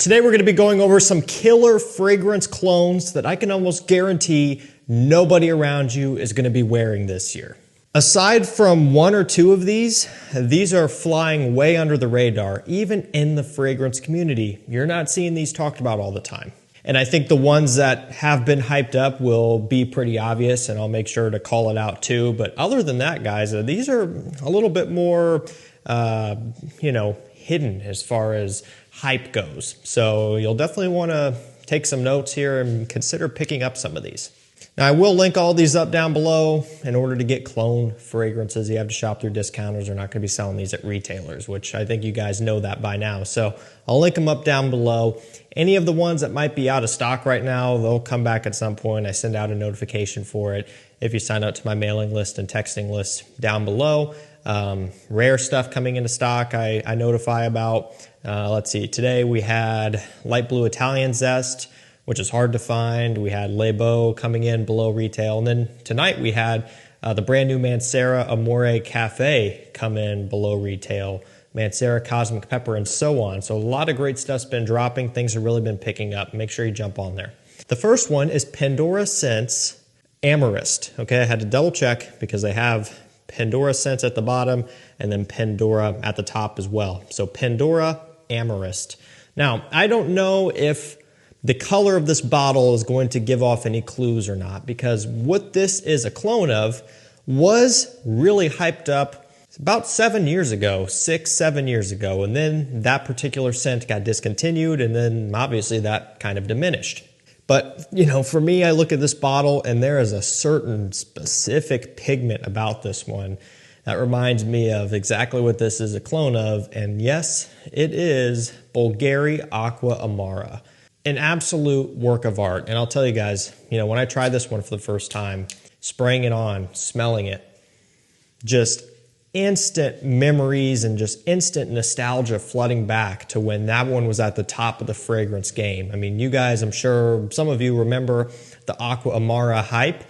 Today we're going to be going over some killer fragrance clones that I can almost guarantee nobody around you is going to be wearing this year. Aside from one or two of these are flying way under the radar, even in the fragrance community. You're not seeing these talked about all the time. And I think the ones that have been hyped up will be pretty obvious, and I'll make sure to call it out too. But other than that, guys, these are a little bit more, hidden as far as hype goes. So you'll definitely want to take some notes here and consider picking up some of these. Now, I will link all these up down below. In order to get clone fragrances, you have to shop through discounters. They're not going to be selling these at retailers, which I think you guys know that by now. So I'll link them up down below. Any of the ones that might be out of stock right now, they'll come back at some point. I send out a notification for it if you sign up to my mailing list and texting list down below. Rare stuff coming into stock I notify about. Let's see, today we had light blue Italian zest, which is hard to find. We had Les Beaux coming in below retail. And then tonight we had the brand new Mancera Amore Cafe come in below retail. Mancera Cosmic Pepper and so on. So a lot of great stuff's been dropping. Things have really been picking up. Make sure you jump on there. The first one is Pandora Amaraist. Okay, I had to double check because they have Pandora Scents at the bottom and then Pandora at the top as well. So Pandora Amaraist. Now, I don't know if the color of this bottle is going to give off any clues or not, because what this is a clone of was really hyped up about 7 years ago, 6-7 years ago, and then that particular scent got discontinued, and then obviously that kind of diminished. But, for me, I look at this bottle and there is a certain specific pigment about this one that reminds me of exactly what this is a clone of, and yes, it is Bulgari Aqua Amara. An absolute work of art. And I'll tell you guys, when I tried this one for the first time, spraying it on, smelling it, just instant memories and just instant nostalgia flooding back to when that one was at the top of the fragrance game. I mean, you guys, I'm sure some of you remember the Aqua Amara hype.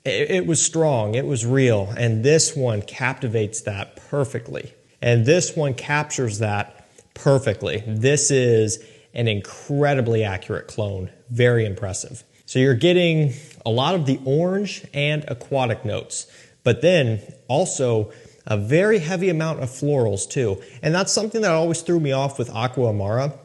It was strong, it was real, and this one captivates that perfectly. And this one captures that perfectly. This is an incredibly accurate clone. Very impressive. So you're getting a lot of the orange and aquatic notes, but then also a very heavy amount of florals too. And that's something that always threw me off with Aqua Amara.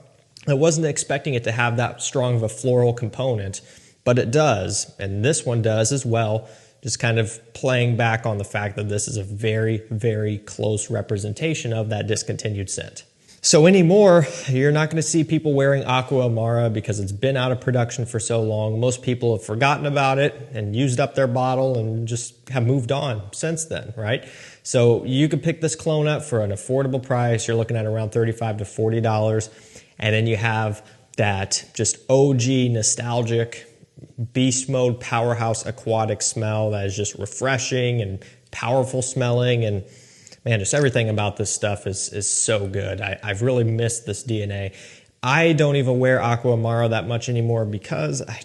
I wasn't expecting it to have that strong of a floral component, but it does. And this one does as well. Just kind of playing back on the fact that this is a very, very close representation of that discontinued scent. So anymore, you're not going to see people wearing Aqua Amara because it's been out of production for so long. Most people have forgotten about it and used up their bottle and just have moved on since then, right? So you could pick this clone up for an affordable price. You're looking at around $35 to $40. And then you have that just OG nostalgic beast mode powerhouse aquatic smell that is just refreshing and powerful smelling, and man, just everything about this stuff is so good. I've really missed this DNA. I don't even wear Aqua Amara that much anymore because I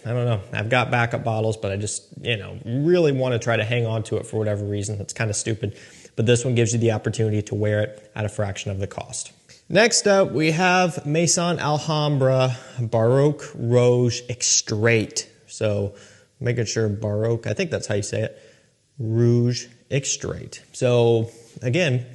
don't know. I've got backup bottles, but I just, really want to try to hang on to it for whatever reason. That's kind of stupid. But this one gives you the opportunity to wear it at a fraction of the cost. Next up, we have Maison Alhamra Baroque Rouge Extrait. So making sure Baroque, I think that's how you say it, Rouge Extrait. So again,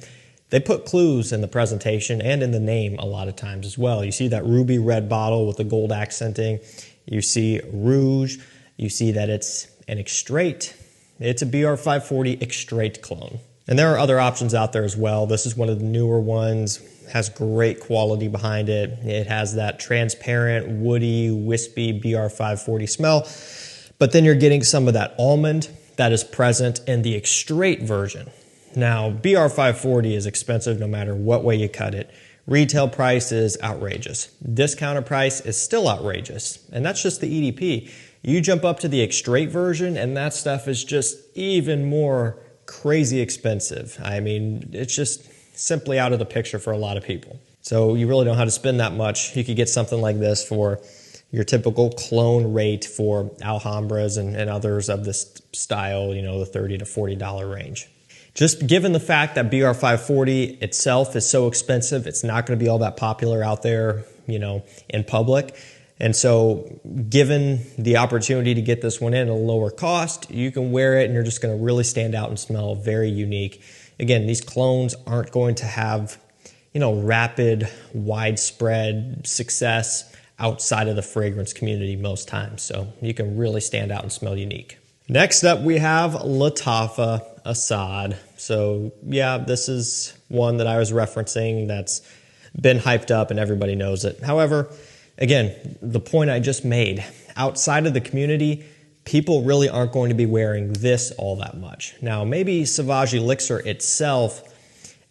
they put clues in the presentation and in the name a lot of times as well. You see that ruby red bottle with the gold accenting. You see rouge. You see that it's an extrait. It's a BR540 extrait clone. And there are other options out there as well. This is one of the newer ones. Has great quality behind it. It has that transparent, woody, wispy BR540 smell. But then you're getting some of that almond that is present in the extrait version. Now, BR540 is expensive no matter what way you cut it. Retail price is outrageous. Discounter price is still outrageous. And that's just the EDP. You jump up to the extrait version and that stuff is just even more crazy expensive. I mean, it's just simply out of the picture for a lot of people. So you really don't have to spend that much. You could get something like this for your typical clone rate for Alhambras and others of this style, the $30 to $40 range. Just given the fact that BR540 itself is so expensive, it's not going to be all that popular out there. in public. And so given the opportunity to get this one in at a lower cost, you can wear it and you're just going to really stand out and smell very unique. Again, these clones aren't going to have, rapid, widespread success outside of the fragrance community most times. So you can really stand out and smell unique. Next up, we have LFA Assad. So yeah, this is one that I was referencing that's been hyped up and everybody knows it. However, again, the point I just made, outside of the community, people really aren't going to be wearing this all that much. Now, maybe Sauvage Elixir itself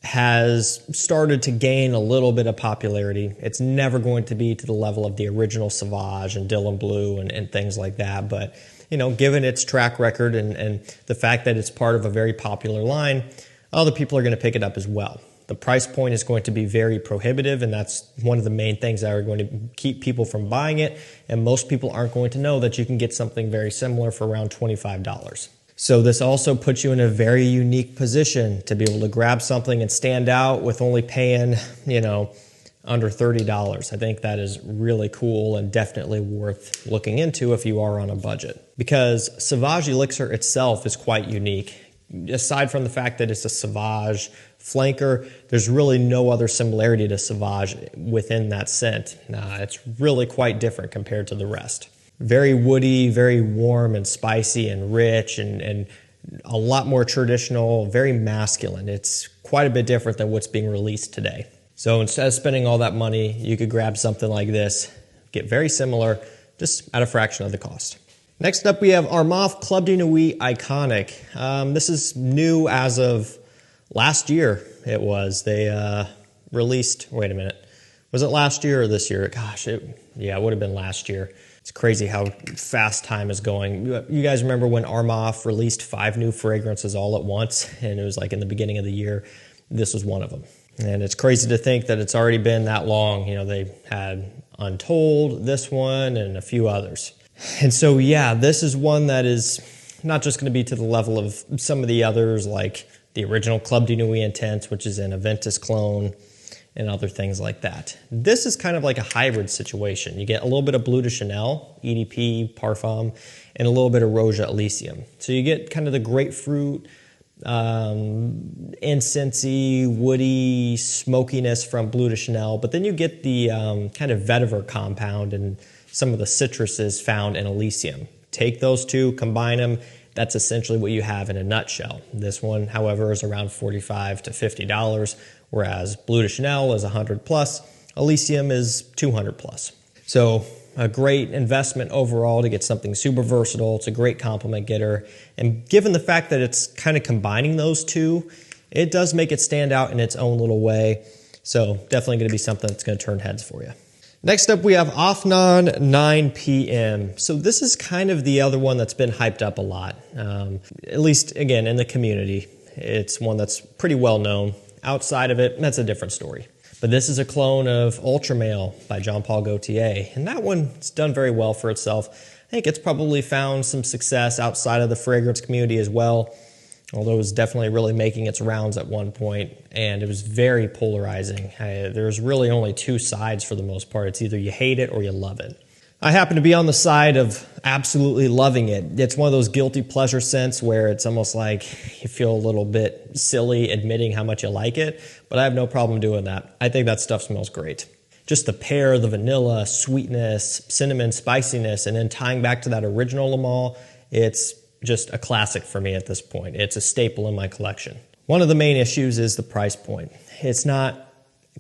has started to gain a little bit of popularity. It's never going to be to the level of the original Sauvage and Dylan Blue and things like that. But, given its track record and the fact that it's part of a very popular line, other people are going to pick it up as well. The price point is going to be very prohibitive, and that's one of the main things that are going to keep people from buying it. And most people aren't going to know that you can get something very similar for around $25. So this also puts you in a very unique position to be able to grab something and stand out with only paying, under $30. I think that is really cool and definitely worth looking into if you are on a budget. Because Sauvage Elixir itself is quite unique. Aside from the fact that it's a Sauvage flanker, there's really no other similarity to Sauvage within that scent. It's really quite different compared to the rest. Very woody, very warm and spicy and rich and a lot more traditional, very masculine. It's quite a bit different than what's being released today. So instead of spending all that money, you could grab something like this, get very similar, just at a fraction of the cost. Next up, we have Arma Club Dinoi Iconic. This is new as of last year. It was. They released, wait a minute, was it last year or this year? Gosh, it would have been last year. It's crazy how fast time is going. You guys remember when Arma released 5 new fragrances all at once, and it was like in the beginning of the year? This was one of them. And it's crazy to think that it's already been that long. They had Untold, this one, and a few others. And so, yeah, this is one that is not just going to be to the level of some of the others, like the original Club Dinoi Intense, which is an Aventus clone, and other things like that. This is kind of like a hybrid situation. You get a little bit of Bleu de Chanel, EDP, Parfum, and a little bit of Roja Elysium. So you get kind of the grapefruit, incensey, woody smokiness from Bleu de Chanel, but then you get the kind of vetiver compound and some of the citruses found in Elysium. Take those two, combine them, that's essentially what you have in a nutshell. This one, however, is around $45 to $50, whereas Bleu de Chanel is $100 plus, Elysium is $200 plus. So a great investment overall to get something super versatile. It's a great compliment getter. And given the fact that it's kind of combining those two, it does make it stand out in its own little way. So definitely going to be something that's going to turn heads for you. Next up, we have Afnan 9 PM. So this is kind of the other one that's been hyped up a lot, at least, again, in the community. It's one that's pretty well known. Outside of it, that's a different story. But this is a clone of Ultra Male by Jean Paul Gaultier, and that one's done very well for itself. I think it's probably found some success outside of the fragrance community as well, although it was definitely really making its rounds at one point, and it was very polarizing. There's really only two sides for the most part. It's either you hate it or you love it. I happen to be on the side of absolutely loving it. It's one of those guilty pleasure scents where it's almost like you feel a little bit silly admitting how much you like it, but I have no problem doing that. I think that stuff smells great. Just the pear, the vanilla, sweetness, cinnamon, spiciness, and then tying back to that original Le Mans, it's just a classic for me at this point. It's a staple in my collection. One of the main issues is the price point. It's not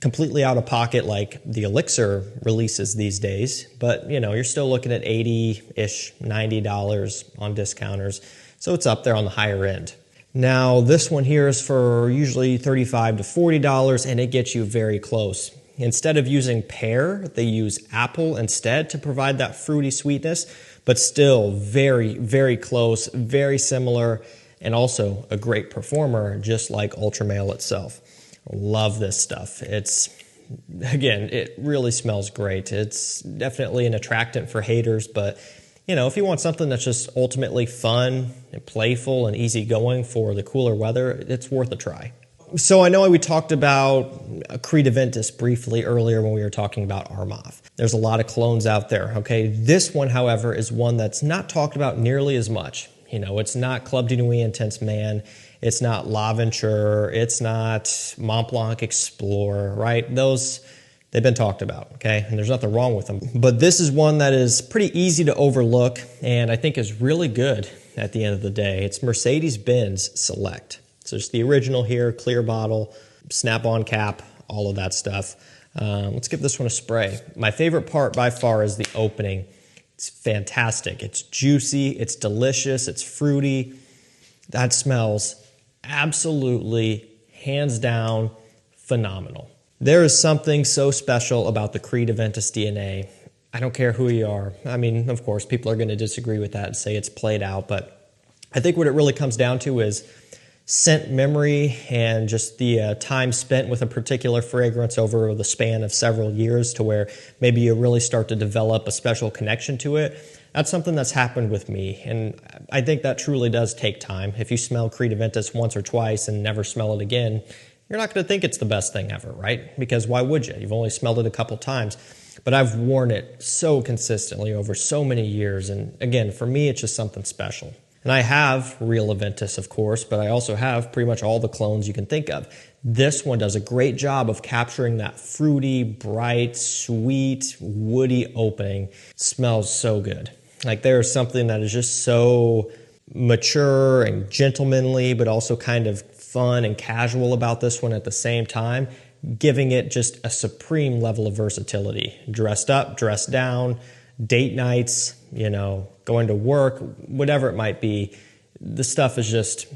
completely out of pocket like the Elixir releases these days, but you're still looking at $80-ish, $90 on discounters, so it's up there on the higher end. Now this one here is for usually $35 to $40, and it gets you very close. Instead of using pear, they use apple instead to provide that fruity sweetness, but still very, very close, very similar, and also a great performer, just like Ultra Male itself. Love this stuff. Again, it really smells great. It's definitely an attractant for haters, but if you want something that's just ultimately fun and playful and easygoing for the cooler weather, it's worth a try. So I know we talked about Creed Aventus briefly earlier when we were talking about Arma. There's a lot of clones out there, okay? This one, however, is one that's not talked about nearly as much. You know, it's not Club Dinoi Intense Man, it's not L'Aventure, it's not Mont Blanc Explorer, right? Those, they've been talked about, okay? And there's nothing wrong with them. But this is one that is pretty easy to overlook and I think is really good at the end of the day. It's Mercedes-Benz Select. So it's the original here, clear bottle, snap-on cap, all of that stuff. Let's give this one a spray. My favorite part by far is the opening. It's fantastic. It's juicy, it's delicious, it's fruity. That smells absolutely, hands down, phenomenal. There is something so special about the Creed Aventus DNA. I don't care who you are. I mean, of course, people are going to disagree with that and say it's played out, but I think what it really comes down to is scent memory and just the time spent with a particular fragrance over the span of several years to where maybe you really start to develop a special connection to it. That's something that's happened with me, and I think that truly does take time. If you smell Creed Aventus once or twice and never smell it again, you're not going to think it's the best thing ever, right? Because why would you? You've only smelled it a couple times. But I've worn it so consistently over so many years, and again, for me, it's just something special. And I have real Aventus, of course, but I also have pretty much all the clones you can think of. This one does a great job of capturing that fruity, bright, sweet, woody opening. It smells so good. Like there's something that is just so mature and gentlemanly, but also kind of fun and casual about this one at the same time, giving it just a supreme level of versatility. Dressed up, dressed down, date nights, you know, going to work, whatever it might be, the stuff is just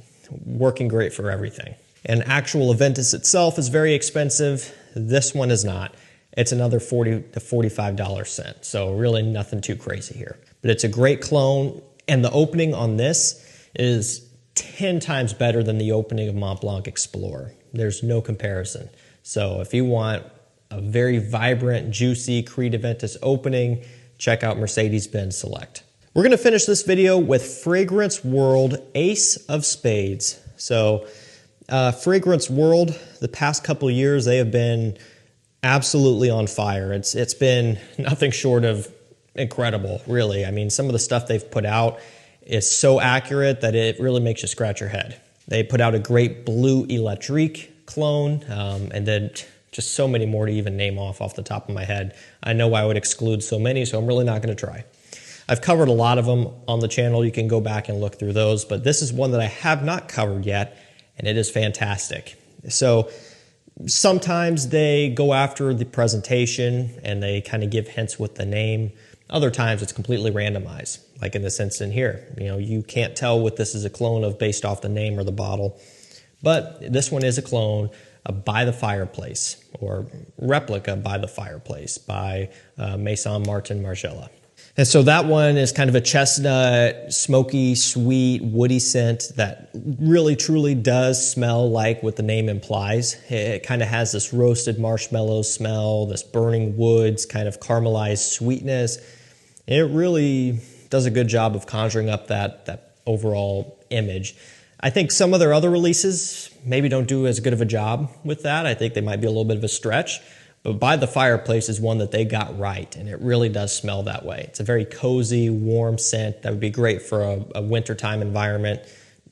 working great for everything. And actual Aventus itself is very expensive. This one is not. It's another $40 to $45 cent. So really nothing too crazy here. But it's a great clone, and the opening on this is 10 times better than the opening of Mont Blanc Explorer. There's no comparison. So if you want a very vibrant, juicy Creed Aventus opening, check out Mercedes-Benz Select. We're going to finish this video with Fragrance World Ace of Spades. So Fragrance World, the past couple of years, they have been absolutely on fire. It's been nothing short of incredible, really. I mean, some of the stuff they've put out is so accurate that it really makes you scratch your head. They put out a great Blue Electrique clone, and then just so many more to even name off the top of my head. I know I would exclude so many, so I'm really not going to try. I've covered a lot of them on the channel. You can go back and look through those, but this is one that I have not covered yet, and it is fantastic. So sometimes they go after the presentation and they kind of give hints with the name. Other times it's completely randomized, like in this instant here. You know, you can't tell what this is a clone of based off the name or the bottle, but this one is a clone By the Fireplace, or replica By the Fireplace by Maison Martin Margiela. And so that one is kind of a chestnut, smoky, sweet, woody scent that really truly does smell like what the name implies. It kind of has this roasted marshmallow smell, this burning woods, kind of caramelized sweetness. It really does a good job of conjuring up that overall image. I think some of their other releases maybe don't do as good of a job with that. I think they might be a little bit of a stretch. But By the Fireplace is one that they got right, and it really does smell that way. It's a very cozy, warm scent that would be great for a wintertime environment,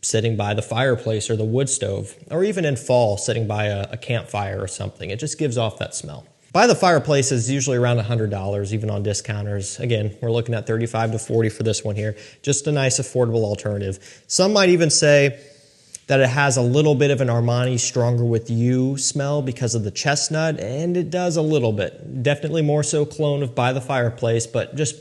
sitting by the fireplace or the wood stove, or even in fall, sitting by a campfire or something. It just gives off that smell. By the Fireplace is usually around $100, even on discounters. Again, we're looking at $35 to $40 for this one here. Just a nice, affordable alternative. Some might even say that it has a little bit of an Armani Stronger With You smell because of the chestnut, and it does a little bit. Definitely more so clone of By the Fireplace, but just,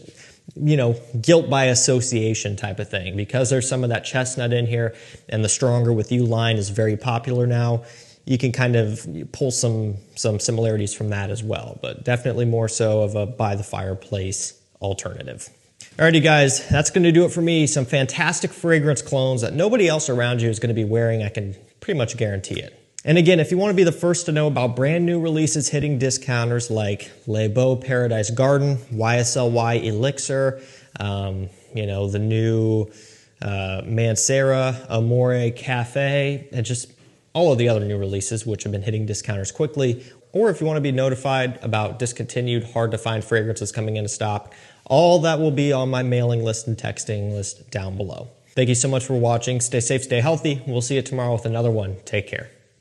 you know, guilt by association type of thing. Because there's some of that chestnut in here, and the Stronger With You line is very popular now, you can kind of pull some similarities from that as well, but definitely more so of a By the Fireplace alternative. Alrighty guys, that's going to do it for me. Some fantastic fragrance clones that nobody else around you is going to be wearing, I can pretty much guarantee it. And again, if you want to be the first to know about brand new releases hitting discounters like Les Beaux Paradise Garden, YSLY Elixir, you know, the new Mancera Amore Cafe, and just all of the other new releases which have been hitting discounters quickly, or if you want to be notified about discontinued, hard to find fragrances coming into stock, all that will be on my mailing list and texting list down below. Thank you so much for watching. Stay safe, stay healthy. We'll see you tomorrow with another one. Take care.